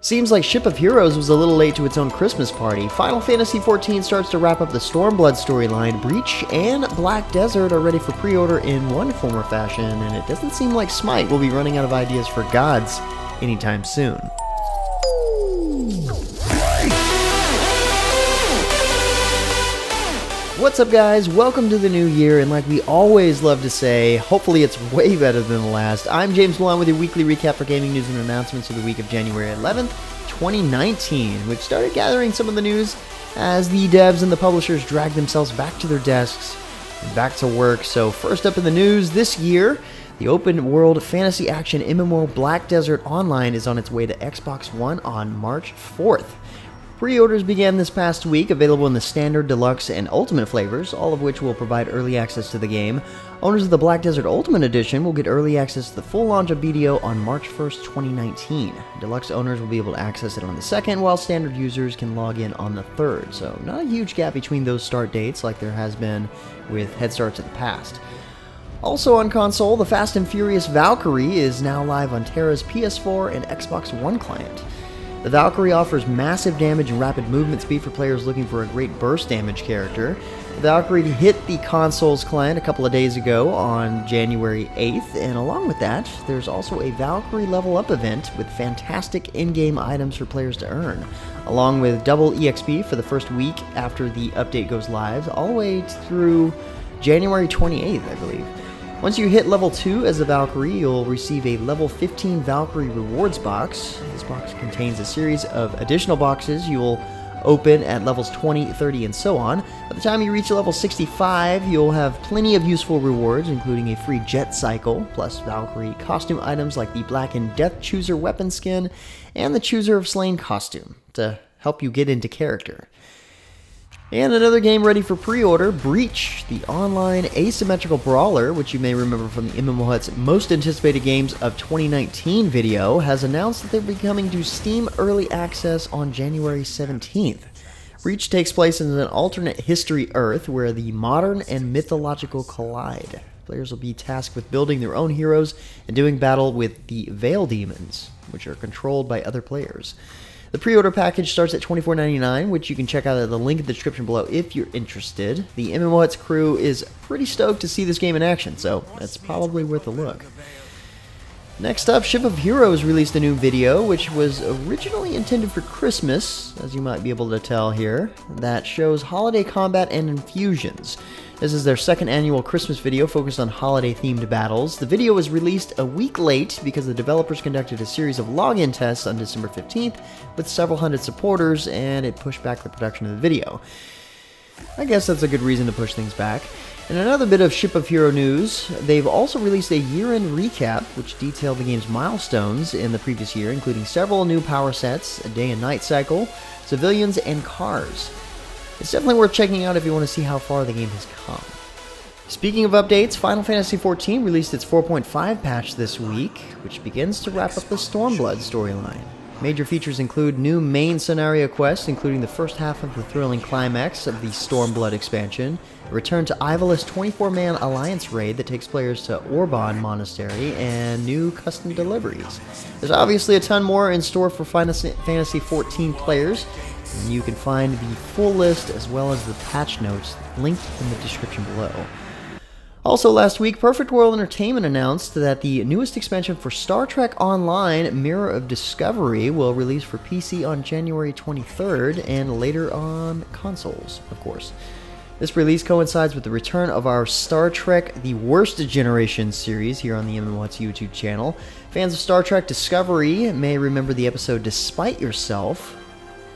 Seems like Ship of Heroes was a little late to its own Christmas party. Final Fantasy XIV starts to wrap up the Stormblood storyline. Breach and Black Desert are ready for pre-order in one form or fashion, and it doesn't seem like Smite will be running out of ideas for gods anytime soon. What's up, guys? Welcome to the new year, and like we always love to say, hopefully it's way better than the last. I'm James Milan with your weekly recap for gaming news and announcements of the week of January 11th, 2019. We've started gathering some of the news as the devs and the publishers drag themselves back to their desks and back to work. So first up in the news this year, the open world fantasy action MMO Black Desert Online is on its way to Xbox One on March 4th. Pre-orders began this past week, available in the Standard, Deluxe, and Ultimate flavors, all of which will provide early access to the game. Owners of the Black Desert Ultimate Edition will get early access to the full launch of BDO on March 1st, 2019. Deluxe owners will be able to access it on the 2nd, while Standard users can log in on the 3rd, so not a huge gap between those start dates like there has been with head starts in the past. Also on console, the Fast and Furious Valkyrie is now live on Tera's PS4 and Xbox One client. The Valkyrie offers massive damage and rapid movement speed for players looking for a great burst damage character. The Valkyrie hit the console's client a couple of days ago on January 8th, and along with that, there's also a Valkyrie level up event with fantastic in-game items for players to earn, along with double EXP for the first week after the update goes live, all the way through January 28th, I believe. Once you hit level 2 as a Valkyrie, you'll receive a level 15 Valkyrie rewards box. This box contains a series of additional boxes you will open at levels 20, 30, and so on. By the time you reach level 65, you'll have plenty of useful rewards, including a free jet cycle, plus Valkyrie costume items like the Blackened Death Chooser weapon skin and the Chooser of Slain costume to help you get into character. And another game ready for pre-order, Breach, the online asymmetrical brawler, which you may remember from the MMO Hut's Most Anticipated Games of 2019 video, has announced that they'll be coming to Steam Early Access on January 17th. Breach takes place in an alternate history Earth where the modern and mythological collide. Players will be tasked with building their own heroes and doing battle with the Veil Demons, which are controlled by other players. The pre-order package starts at $24.99, which you can check out at the link in the description below if you're interested. The MMO Hut's crew is pretty stoked to see this game in action, so it's probably worth a look. Next up, Ship of Heroes released a new video, which was originally intended for Christmas, as you might be able to tell here, that shows holiday combat and infusions. This is their second annual Christmas video focused on holiday-themed battles. The video was released a week late because the developers conducted a series of login tests on December 15th with several hundred supporters, and it pushed back the production of the video. I guess that's a good reason to push things back. And another bit of Ship of Hero news, they've also released a year-end recap which detailed the game's milestones in the previous year, including several new power sets, a day and night cycle, civilians, and cars. It's definitely worth checking out if you want to see how far the game has come. Speaking of updates, Final Fantasy XIV released its 4.5 patch this week, which begins to wrap up the Stormblood storyline. Major features include new main scenario quests, including the first half of the thrilling climax of the Stormblood expansion, a return to Ivalice 24-man Alliance raid that takes players to Orban Monastery, and new custom deliveries. There's obviously a ton more in store for Final Fantasy XIV players, and you can find the full list as well as the patch notes linked in the description below. Also last week, Perfect World Entertainment announced that the newest expansion for Star Trek Online, Mirror of Discovery, will release for PC on January 23rd and later on consoles, of course. This release coincides with the return of our Star Trek The Worst Generation series here on the MMO Hut's YouTube channel. Fans of Star Trek Discovery may remember the episode Despite Yourself,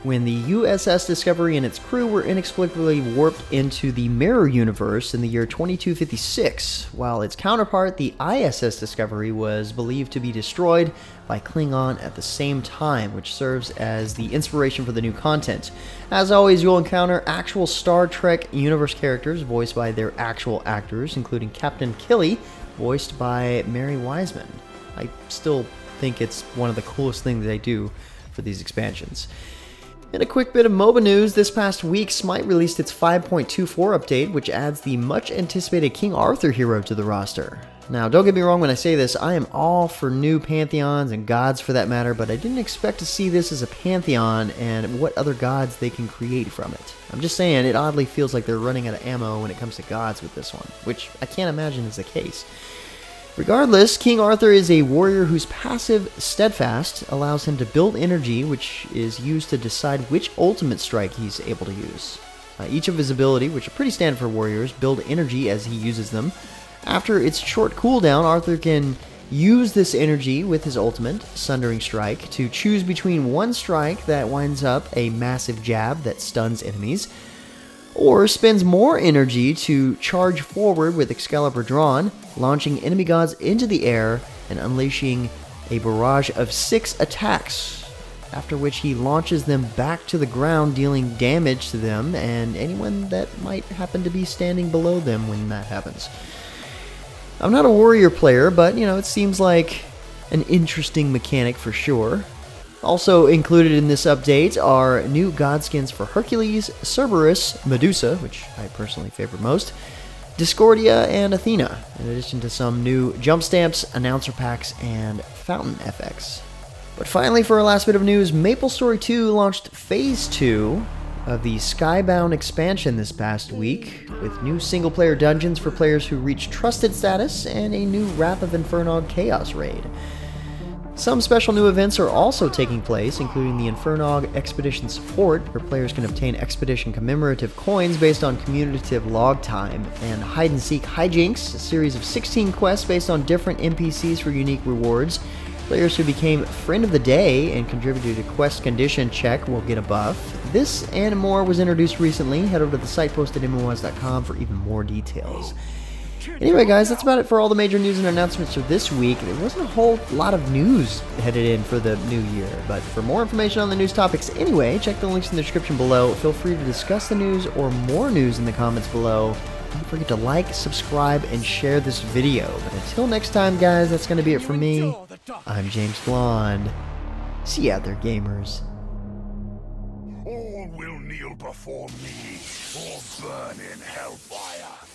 when the USS Discovery and its crew were inexplicably warped into the Mirror Universe in the year 2256, while its counterpart, the ISS Discovery, was believed to be destroyed by Klingon at the same time, which serves as the inspiration for the new content. As always, you'll encounter actual Star Trek universe characters voiced by their actual actors, including Captain Killy, voiced by Mary Wiseman. I still think it's one of the coolest things they do for these expansions. In a quick bit of MOBA news, this past week, Smite released its 5.24 update, which adds the much-anticipated King Arthur hero to the roster. Now, don't get me wrong when I say this, I am all for new pantheons and gods for that matter, but I didn't expect to see this as a pantheon and what other gods they can create from it. I'm just saying, it oddly feels like they're running out of ammo when it comes to gods with this one, which I can't imagine is the case. Regardless, King Arthur is a warrior whose passive, Steadfast, allows him to build energy, which is used to decide which ultimate strike he's able to use. Each of his ability, which are pretty standard for warriors, build energy as he uses them. After its short cooldown, Arthur can use this energy with his ultimate, Sundering Strike, to choose between one strike that winds up a massive jab that stuns enemies, or spends more energy to charge forward with Excalibur drawn, launching enemy gods into the air and unleashing a barrage of 6 attacks, after which he launches them back to the ground, dealing damage to them and anyone that might happen to be standing below them when that happens. I'm not a warrior player, but, you know, it seems like an interesting mechanic for sure. Also included in this update are new god skins for Hercules, Cerberus, Medusa, which I personally favor most, Discordia, and Athena, in addition to some new jump stamps, announcer packs, and fountain FX. But finally, for our last bit of news, MapleStory 2 launched Phase 2 of the Skybound expansion this past week, with new single-player dungeons for players who reach Trusted status and a new Wrath of Infernog Chaos raid. Some special new events are also taking place, including the Infernog Expedition Support, where players can obtain Expedition commemorative coins based on commutative log time, and Hide-and-Seek Hijinks, a series of 16 quests based on different NPCs for unique rewards. Players who became Friend of the Day and contributed to Quest Condition Check will get a buff. This and more was introduced recently. Head over to the site posted at MMOs.com for even more details. Anyway, guys, that's about it for all the major news and announcements for this week. There wasn't a whole lot of news headed in for the new year, but for more information on the news topics anyway, check the links in the description below. Feel free to discuss the news or more news in the comments below. Don't forget to like, subscribe, and share this video. But until next time, guys, that's going to be it for me. I'm James Blonde. See you out there, gamers. All will kneel before me or burn in hellfire.